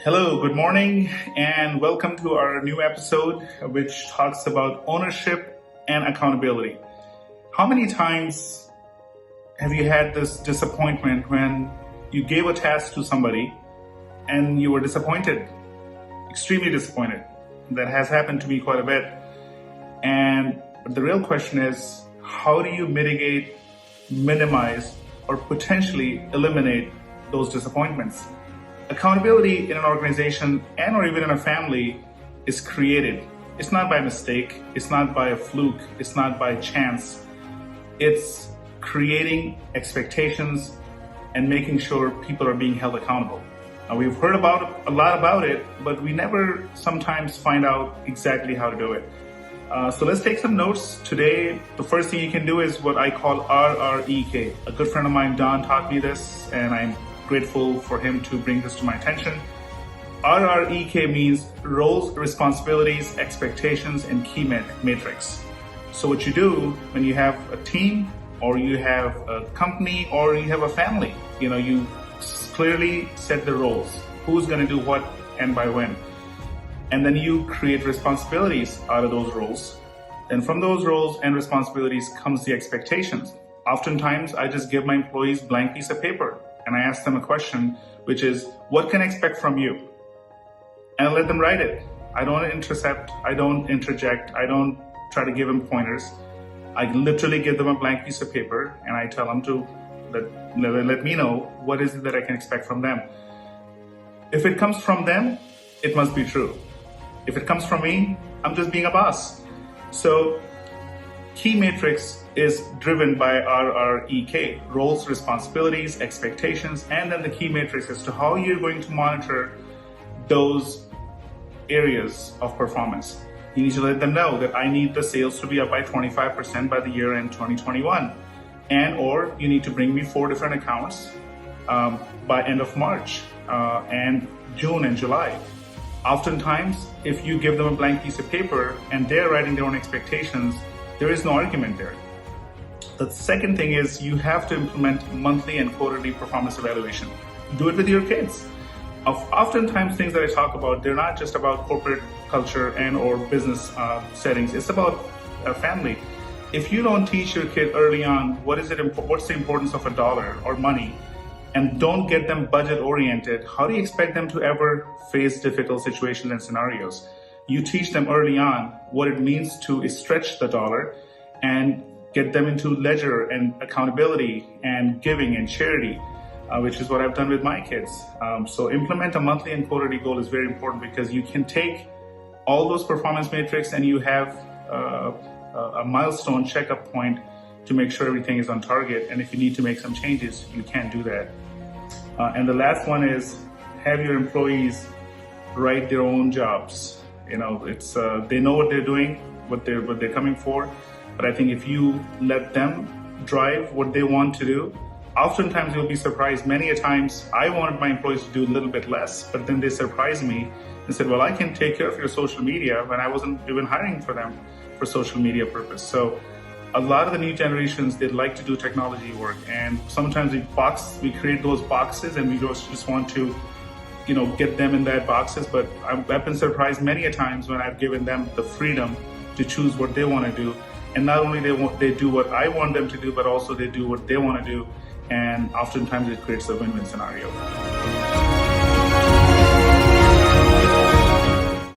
Hello, good morning, and welcome to our new episode, which talks about ownership and accountability. How many times have you had this disappointment when you gave a task to somebody and you were disappointed, extremely disappointed? That has happened to me quite a bit. And the real question is, how do you mitigate, minimize, or potentially eliminate those disappointments? Accountability in an organization and or even in a family is created. It's not by mistake, it's not by a fluke, it's not by chance. It's creating expectations and making sure people are being held accountable. Now, we've heard a lot about it, but we never sometimes find out exactly how to do it. So let's take some notes. Today, the first thing you can do is what I call RREK. A good friend of mine, Don, taught me this, and I'm grateful for him to bring this to my attention. RREK means roles, responsibilities, expectations, and key matrix. So what you do when you have a team or you have a company or you have a family, you clearly set the roles, who's going to do what and by when. And then you create responsibilities out of those roles. And from those roles and responsibilities comes the expectations. Oftentimes, I just give my employees a blank piece of paper and I ask them a question, which is, what can I expect from you? And I let them write it. I don't intercept, I don't interject, I don't try to give them pointers. I literally give them a blank piece of paper and I tell them to let me know what is it that I can expect from them. If it comes from them, it must be true. If it comes from me, I'm just being a boss. So key matrix is driven by RREK, roles, responsibilities, expectations, and then the key matrix as to how you're going to monitor those areas of performance. You need to let them know that I need the sales to be up by 25% by the year end 2021. And or you need to bring me 4 different accounts by end of March and June and July. Oftentimes, if you give them a blank piece of paper and they're writing their own expectations, there is no argument there. The second thing is you have to implement monthly and quarterly performance evaluation. Do it with your kids. Oftentimes things that I talk about, they're not just about corporate culture and or business settings. It's about a family. If you don't teach your kid early on what's the importance of a dollar or money, and don't get them budget oriented, how do you expect them to ever face difficult situations and scenarios? You teach them early on what it means to stretch the dollar and get them into ledger and accountability and giving and charity, which is what I've done with my kids. So implement a monthly and quarterly goal is very important because you can take all those performance metrics and you have a milestone checkup point to make sure everything is on target. And if you need to make some changes, you can do that. And the last one is have your employees write their own jobs. It's they know what they're doing, what they're coming for. But I think if you let them drive what they want to do, oftentimes you'll be surprised. Many a times I wanted my employees to do a little bit less, but then they surprised me and said, well, I can take care of your social media when I wasn't even hiring for them for social media purpose. So a lot of the new generations, they like to do technology work. And sometimes we create those boxes and we just want to get them in that boxes. But I've been surprised many a times when I've given them the freedom to choose what they want to do. And not only they do what I want them to do, but also they do what they want to do. And oftentimes it creates a win-win scenario.